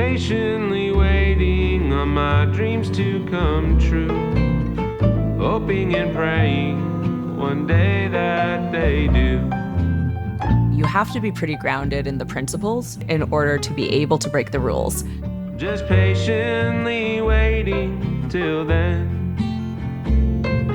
patiently waiting on my dreams to come true, hoping and praying one day that they do. You have to be pretty grounded in the principles in order to be able to break the rules. Just patiently waiting till then.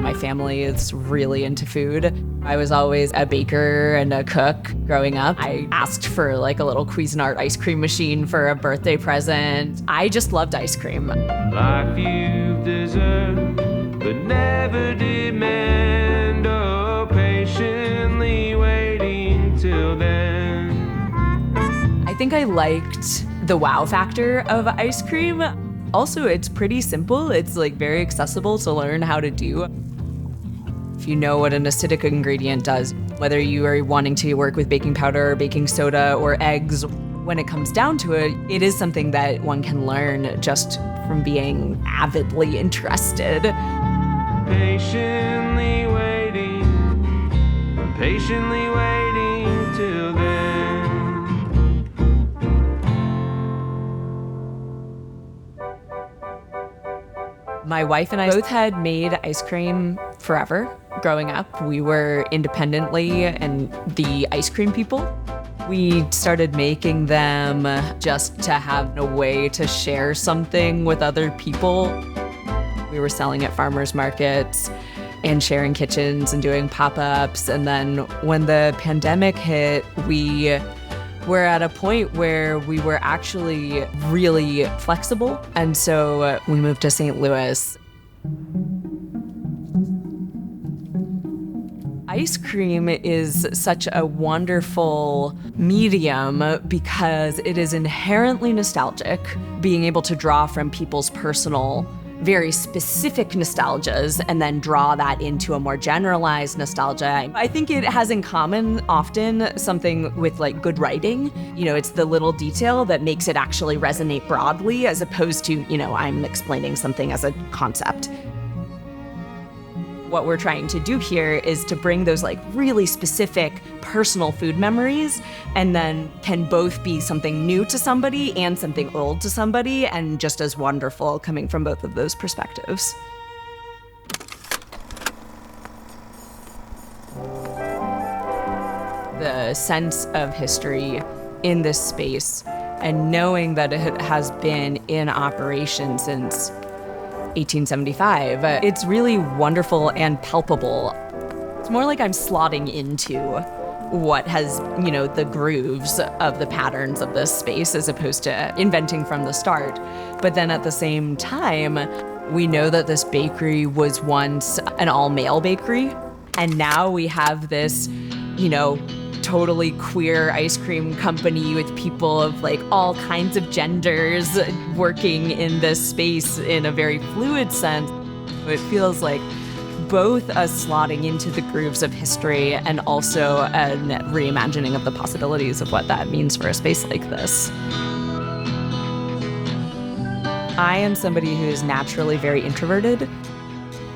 My family is really into food. I was always a baker and a cook growing up. I asked for like a little Cuisinart ice cream machine for a birthday present. I just loved ice cream. Life you deserve, but never demand. Oh, patiently waiting till then. I think I liked the wow factor of ice cream. Also, it's pretty simple. It's like very accessible to learn how to do. If you know what an acidic ingredient does, whether you are wanting to work with baking powder or baking soda or eggs, when it comes down to it, it is something that one can learn just from being avidly interested. Patiently waiting till then. My wife and I both had made ice cream forever. Growing up, we were independently and the ice cream people. We started making them just to have a way to share something with other people. We were selling at farmers markets and sharing kitchens and doing pop-ups. And then when the pandemic hit, we were at a point where we were actually really flexible. And so we moved to St. Louis. Ice cream is such a wonderful medium because it is inherently nostalgic, being able to draw from people's personal, very specific nostalgias and then draw that into a more generalized nostalgia. I think it has in common often something with like good writing. You know, it's the little detail that makes it actually resonate broadly as opposed to, you know, I'm explaining something as a concept. What we're trying to do here is to bring those like really specific personal food memories and then can both be something new to somebody and something old to somebody and just as wonderful coming from both of those perspectives. The sense of history in this space and knowing that it has been in operation since 1875. It's really wonderful and palpable. It's more like I'm slotting into what has, you know, the grooves of the patterns of this space as opposed to inventing from the start. But then at the same time, we know that this bakery was once an all-male bakery. And now we have this, you know, totally queer ice cream company with people of like all kinds of genders working in this space in a very fluid sense. It feels like both us slotting into the grooves of history and also a reimagining of the possibilities of what that means for a space like this. I am somebody who is naturally very introverted.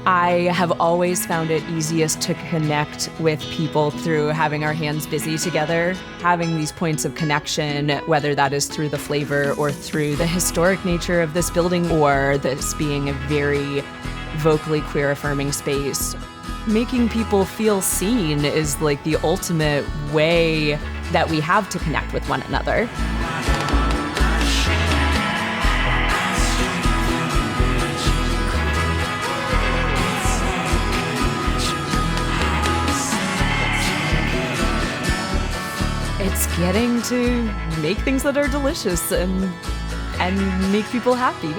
I have always found it easiest to connect with people through having our hands busy together, having these points of connection, whether that is through the flavor or through the historic nature of this building or this being a very vocally queer affirming space. Making people feel seen is like the ultimate way that we have to connect with one another. It's getting to make things that are delicious and make people happy.